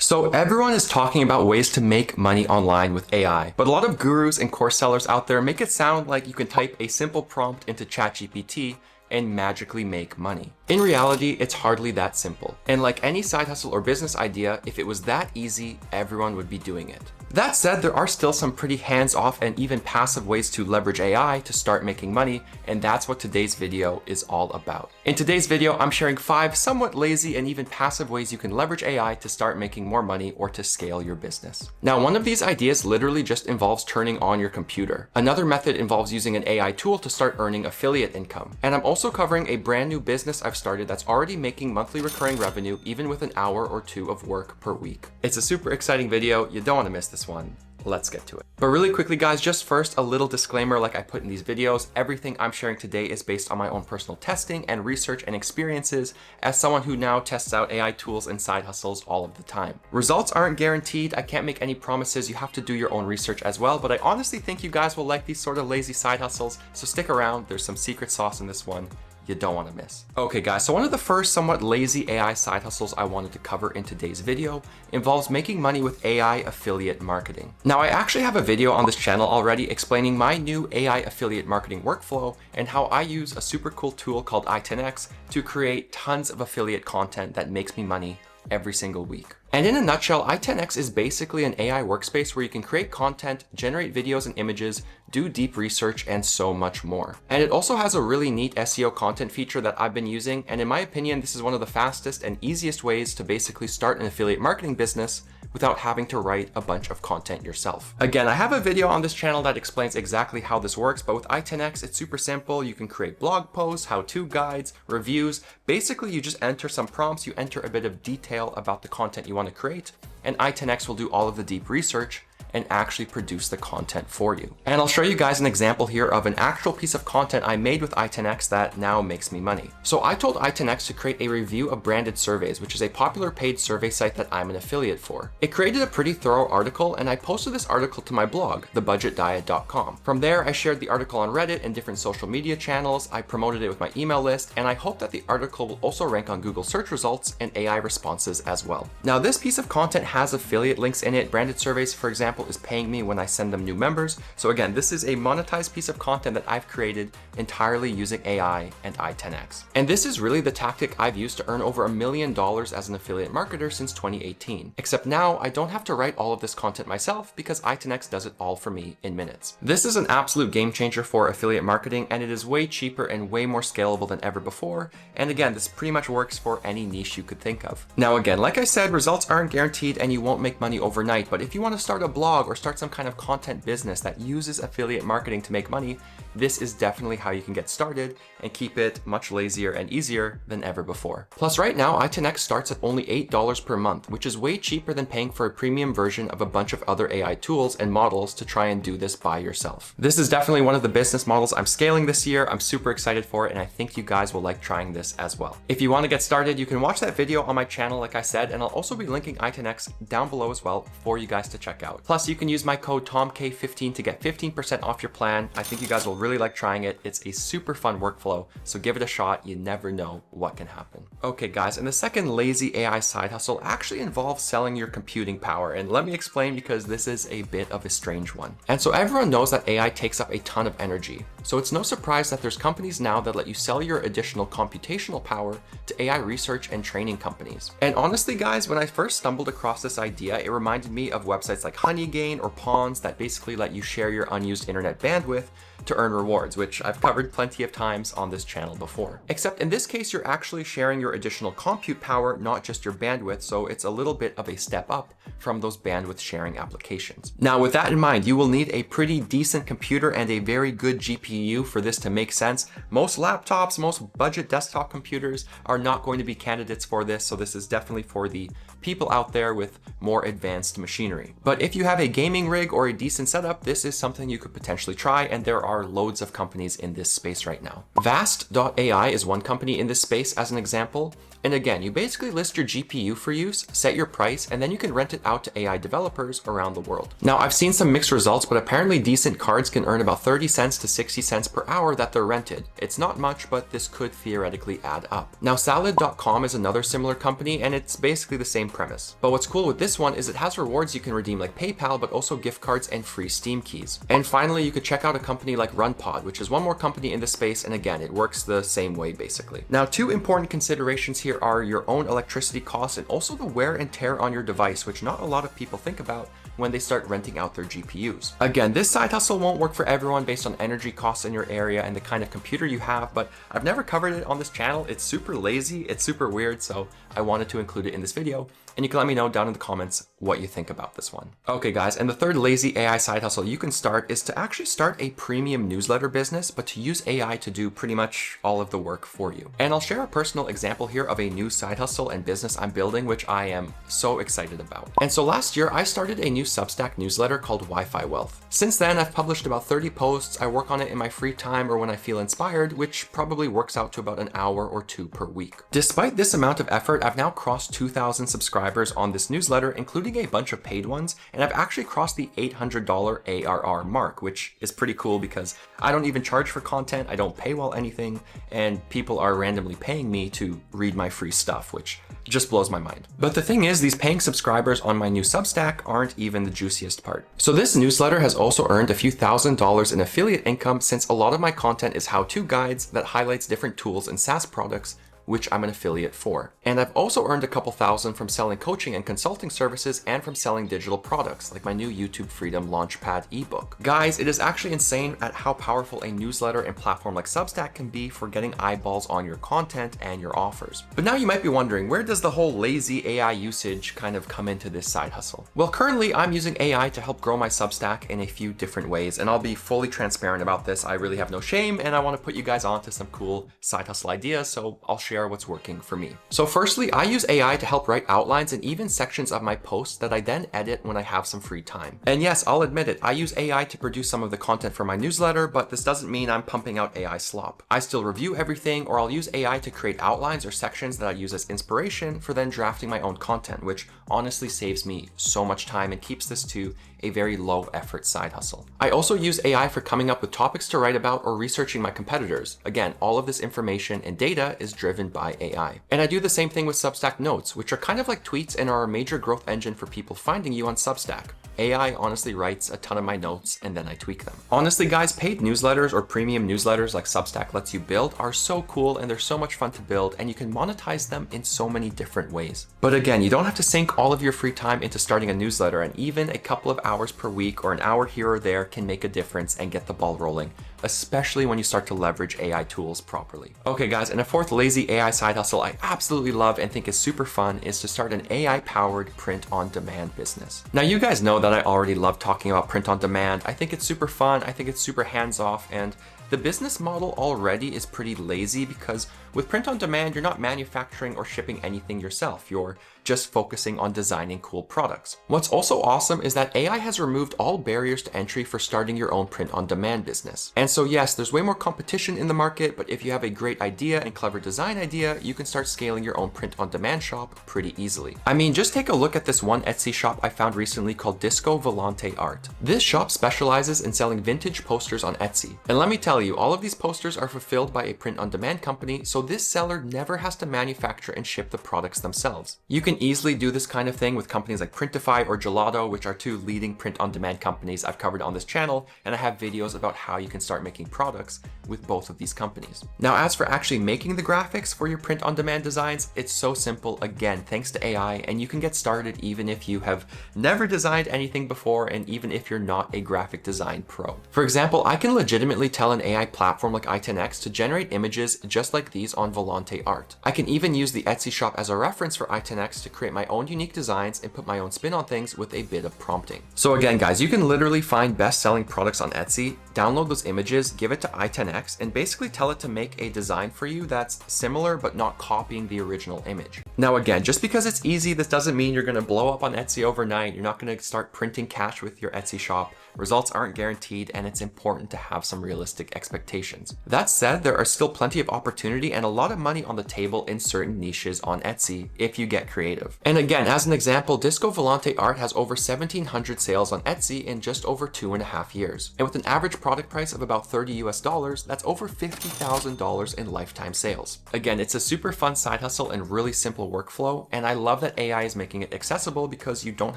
So everyone is talking about ways to make money online with AI, but a lot of gurus and course sellers out there make it sound like you can type a simple prompt into ChatGPT and magically make money. In reality, it's hardly that simple. And like any side hustle or business idea, if it was that easy, everyone would be doing it. That said, there are still some pretty hands-off and even passive ways to leverage AI to start making money, and that's what today's video is all about. In today's video, I'm sharing 5 somewhat lazy and even passive ways you can leverage AI to start making more money or to scale your business. Now, one of these ideas literally just involves turning on your computer. Another method involves using an AI tool to start earning affiliate income. And I'm also covering a brand new business I've started that's already making monthly recurring revenue even with an hour or 2 of work per week. It's a super exciting video. You don't want to miss this one. Let's get to it. But really quickly, guys, just first, a little disclaimer like I put in these videos. Everything I'm sharing today is based on my own personal testing and research and experiences as someone who now tests out AI tools and side hustles all of the time. Results aren't guaranteed. I can't make any promises. You have to do your own research as well, but I honestly think you guys will like these sort of lazy side hustles, so stick around. There's some secret sauce in this one you don't want to miss. Okay guys, so one of the first somewhat lazy AI side hustles I wanted to cover in today's video involves making money with AI affiliate marketing. Now, I actually have a video on this channel already explaining my new AI affiliate marketing workflow and how I use a super cool tool called i10x to create tons of affiliate content that makes me money every single week. And in a nutshell, i10x is basically an AI workspace where you can create content, generate videos and images, do deep research, and so much more. And it also has a really neat SEO content feature that I've been using, and in my opinion, this is one of the fastest and easiest ways to basically start an affiliate marketing business without having to write a bunch of content yourself. Again, I have a video on this channel that explains exactly how this works, but with i10x, it's super simple. You can create blog posts, how-to guides, reviews. Basically, you just enter some prompts, you enter a bit of detail about the content you want to create, and i10x will do all of the deep research and actually produce the content for you. And I'll show you guys an example here of an actual piece of content I made with i10x that now makes me money. So I told i10x to create a review of branded surveys, which is a popular paid survey site that I'm an affiliate for. It created a pretty thorough article, and I posted this article to my blog, thebudgetdiet.com. From there, I shared the article on Reddit and different social media channels. I promoted it with my email list, and I hope that the article will also rank on Google search results and AI responses as well. Now, this piece of content has affiliate links in it. Branded surveys, for example, is paying me when I send them new members. So again, this is a monetized piece of content that I've created entirely using AI and i10x. And this is really the tactic I've used to earn over $1 million as an affiliate marketer since 2018. Except now I don't have to write all of this content myself because i10x does it all for me in minutes. This is an absolute game changer for affiliate marketing, and it is way cheaper and way more scalable than ever before. And again, this pretty much works for any niche you could think of. Now again, like I said, results aren't guaranteed and you won't make money overnight, but if you want to start a blog or start some kind of content business that uses affiliate marketing to make money, this is definitely how you can get started and keep it much lazier and easier than ever before. Plus, right now, i10x starts at only $8 per month, which is way cheaper than paying for a premium version of a bunch of other AI tools and models to try and do this by yourself. This is definitely one of the business models I'm scaling this year. I'm super excited for it, and I think you guys will like trying this as well. If you want to get started, you can watch that video on my channel, like I said, and I'll also be linking i10x down below as well for you guys to check out. Plus, you can use my code TOMK15 to get 15% off your plan. I think you guys will really like trying it. It's a super fun workflow, so give it a shot. You never know what can happen. Okay guys, and the second lazy AI side hustle actually involves selling your computing power, and let me explain because this is a bit of a strange one. And so everyone knows that AI takes up a ton of energy, so it's no surprise that there's companies now that let you sell your additional computational power to AI research and training companies. And honestly guys, when I first stumbled across this idea, it reminded me of websites like Honeygain or Pawns that basically let you share your unused internet bandwidth to earn rewards, which I've covered plenty of times on this channel before. Except in this case, you're actually sharing your additional compute power, not just your bandwidth, so it's a little bit of a step up from those bandwidth sharing applications. Now, with that in mind, you will need a pretty decent computer and a very good GPU for this to make sense. Most laptops, most budget desktop computers are not going to be candidates for this, so this is definitely for the people out there with more advanced machinery. But if you have a gaming rig or a decent setup, this is something you could potentially try, and there are loads of companies in this space right now. Vast.ai is one company in this space as an example. And again, you basically list your GPU for use, set your price, and then you can rent it out to AI developers around the world. Now, I've seen some mixed results, but apparently decent cards can earn about 30 cents to 60 cents per hour that they're rented. It's not much, but this could theoretically add up. Now, Salad.com is another similar company, and it's basically the same premise. But what's cool with this one is it has rewards you can redeem like PayPal, but also gift cards and free Steam keys. And finally, you could check out a company like RunPod, which is one more company in the space, and again, it works the same way basically. Now, two important considerations here are your own electricity costs and also the wear and tear on your device, which not a lot of people think about when they start renting out their GPUs. Again, this side hustle won't work for everyone based on energy costs in your area and the kind of computer you have, but I've never covered it on this channel. It's super lazy, it's super weird, so I wanted to include it in this video, and you can let me know down in the comments what you think about this one. Okay guys, and the third lazy AI side hustle you can start is to actually start a premium newsletter business, but to use AI to do pretty much all of the work for you. And I'll share a personal example here of a new side hustle and business I'm building, which I am so excited about. And so last year, I started a new Substack newsletter called Wi-Fi Wealth. Since then, I've published about 30 posts. I work on it in my free time or when I feel inspired, which probably works out to about an hour or two per week. Despite this amount of effort, I've now crossed 2,000 subscribers on this newsletter, including a bunch of paid ones, and I've actually crossed the $800 ARR mark, which is pretty cool because I don't even charge for content, I don't paywall anything, and people are randomly paying me to read my free stuff, which just blows my mind. But the thing is, these paying subscribers on my new Substack aren't even the juiciest part. So this newsletter has also earned a few $1,000s in affiliate income, since a lot of my content is how-to guides that highlights different tools and SaaS products which I'm an affiliate for. And I've also earned a couple thousand from selling coaching and consulting services and from selling digital products like my new YouTube Freedom Launchpad ebook. Guys, it is actually insane at how powerful a newsletter and platform like Substack can be for getting eyeballs on your content and your offers. But now you might be wondering, where does the whole lazy AI usage kind of come into this side hustle? Well, currently I'm using AI to help grow my Substack in a few different ways, and I'll be fully transparent about this. I really have no shame, and I want to put you guys on to some cool side hustle ideas, so I'll share what's working for me. So firstly, I use AI to help write outlines and even sections of my posts that I then edit when I have some free time. And yes, I'll admit it, I use AI to produce some of the content for my newsletter, but this doesn't mean I'm pumping out AI slop. I still review everything, or I'll use AI to create outlines or sections that I use as inspiration for then drafting my own content, which honestly saves me so much time and keeps this to a very low effort side hustle. I also use AI for coming up with topics to write about or researching my competitors. Again, all of this information and data is driven by AI. And I do the same thing with Substack notes, which are kind of like tweets and are a major growth engine for people finding you on Substack. AI honestly writes a ton of my notes and then I tweak them. Honestly guys, paid newsletters or premium newsletters like Substack lets you build are so cool and they're so much fun to build, and you can monetize them in so many different ways. But again, you don't have to sink all of your free time into starting a newsletter, and even a couple of hours per week or an hour here or there can make a difference and get the ball rolling, especially when you start to leverage AI tools properly. Okay guys, and a fourth lazy AI side hustle I absolutely love and think is super fun is to start an AI-powered print-on-demand business. Now you guys know that I already love talking about print-on-demand. I think it's super fun, I think it's super hands-off, and the business model already is pretty lazy because with print-on-demand, you're not manufacturing or shipping anything yourself. You're just focusing on designing cool products. What's also awesome is that AI has removed all barriers to entry for starting your own print-on-demand business. And so yes, there's way more competition in the market, but if you have a great idea and clever design idea, you can start scaling your own print-on-demand shop pretty easily. I mean, just take a look at this one Etsy shop I found recently called Disco Volante Art. This shop specializes in selling vintage posters on Etsy. And let me tell you, all of these posters are fulfilled by a print-on-demand company, so this seller never has to manufacture and ship the products themselves. You can easily do this kind of thing with companies like Printify or Gelato, which are two leading print-on-demand companies I've covered on this channel, and I have videos about how you can start making products with both of these companies. Now, as for actually making the graphics for your print-on-demand designs, it's so simple, again, thanks to AI, and you can get started even if you have never designed anything before, and even if you're not a graphic design pro. For example, I can legitimately tell an AI platform like i10x to generate images just like these on Volante Art. I can even use the Etsy shop as a reference for i10x to create my own unique designs and put my own spin on things with a bit of prompting. So again, guys, you can literally find best-selling products on Etsy download those images, give it to i10x, and basically tell it to make a design for you that's similar but not copying the original image. Now again, just because it's easy, this doesn't mean you're going to blow up on Etsy overnight. You're not going to start printing cash with your Etsy shop. Results aren't guaranteed, and it's important to have some realistic expectations. That said, there are still plenty of opportunity and a lot of money on the table in certain niches on Etsy if you get creative. And again, as an example, Disco Volante art has over 1,700 sales on Etsy in just over 2.5 years. And with an average product price of about $30 US, that's over $50,000 in lifetime sales. Again, it's a super fun side hustle and really simple workflow, and I love that AI is making it accessible because you don't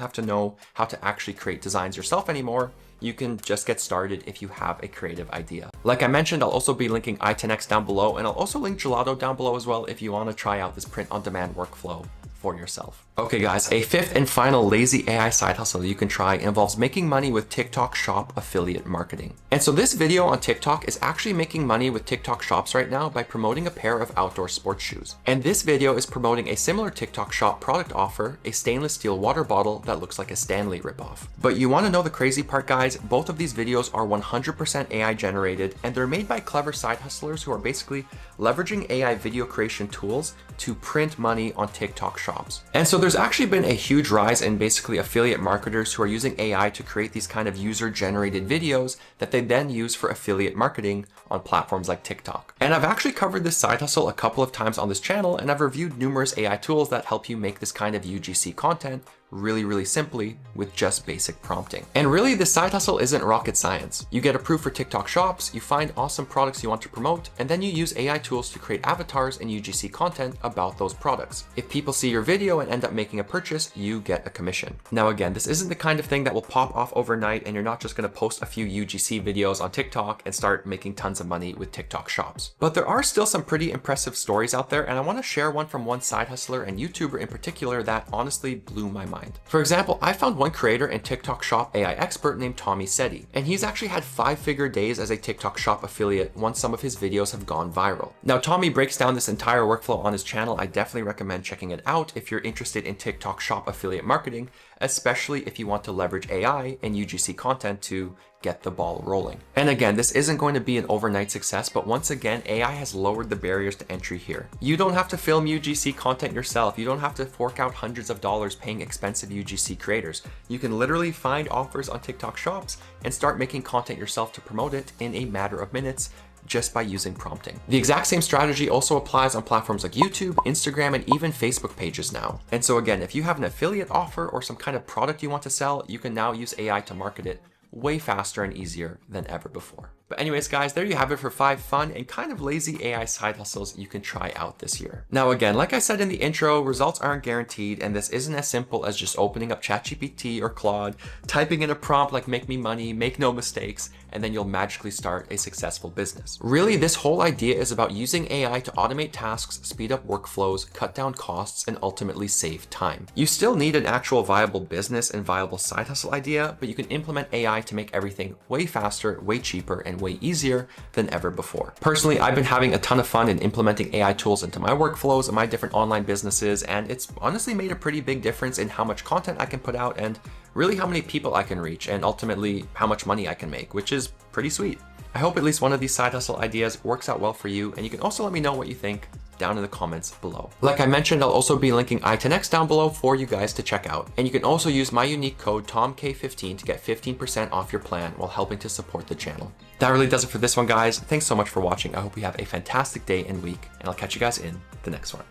have to know how to actually create designs yourself anymore. You can just get started if you have a creative idea. Like I mentioned, I'll also be linking i10x down below, and I'll also link Gelato down below as well if you want to try out this print-on-demand workflow for yourself. Okay guys, a fifth and final lazy AI side hustle you can try involves making money with TikTok shop affiliate marketing. And so this video on TikTok is actually making money with TikTok shops right now by promoting a pair of outdoor sports shoes. And this video is promoting a similar TikTok shop product offer, a stainless steel water bottle that looks like a Stanley ripoff. But you want to know the crazy part, guys? Both of these videos are 100% AI generated, and they're made by clever side hustlers who are basically leveraging AI video creation tools to print money on TikTok shops. And so there's actually been a huge rise in basically affiliate marketers who are using AI to create these kind of user-generated videos that they then use for affiliate marketing on platforms like TikTok. And I've actually covered this side hustle a couple of times on this channel, and I've reviewed numerous AI tools that help you make this kind of UGC content really simply with just basic prompting. And really, this side hustle isn't rocket science. You get approved for TikTok shops, you find awesome products you want to promote, and then you use AI tools to create avatars and UGC content about those products. If people see your video and end up making a purchase, you get a commission. Now again, this isn't the kind of thing that will pop off overnight, and you're not just going to post a few UGC videos on TikTok and start making tons of money with TikTok shops. But there are still some pretty impressive stories out there, and I want to share one from one side hustler and YouTuber in particular that honestly blew my mind. For example, I found one creator and TikTok shop AI expert named Tommy Setti, and he's actually had 5-figure days as a TikTok shop affiliate once some of his videos have gone viral. Now, Tommy breaks down this entire workflow on his channel. I definitely recommend checking it out if you're interested in TikTok shop affiliate marketing, especially if you want to leverage AI and UGC content to get the ball rolling. And again, this isn't going to be an overnight success, but once again, AI has lowered the barriers to entry here. You don't have to film UGC content yourself. You don't have to fork out hundreds of dollars paying expensive UGC creators. You can literally find offers on TikTok shops and start making content yourself to promote it in a matter of minutes, just by using prompting. The exact same strategy also applies on platforms like YouTube, Instagram, and even Facebook pages now. And so again, if you have an affiliate offer or some kind of product you want to sell, you can now use AI to market it way faster and easier than ever before. But anyways, guys, there you have it for 5 fun and kind of lazy AI side hustles you can try out this year. Now again, like I said in the intro, results aren't guaranteed, and this isn't as simple as just opening up ChatGPT or Claude, typing in a prompt like "make me money, make no mistakes," and then you'll magically start a successful business. Really, this whole idea is about using AI to automate tasks, speed up workflows, cut down costs, and ultimately save time. You still need an actual viable business and viable side hustle idea, but you can implement AI to make everything way faster, way cheaper, and way easier than ever before. Personally, I've been having a ton of fun in implementing AI tools into my workflows and my different online businesses, and it's honestly made a pretty big difference in how much content I can put out and really how many people I can reach, and ultimately how much money I can make, which is pretty sweet. I hope at least one of these side hustle ideas works out well for you, and you can also let me know what you think down in the comments below. Like I mentioned, I'll also be linking i10x down below for you guys to check out. And you can also use my unique code TOMK15 to get 15% off your plan while helping to support the channel. That really does it for this one, guys. Thanks so much for watching. I hope you have a fantastic day and week, and I'll catch you guys in the next one.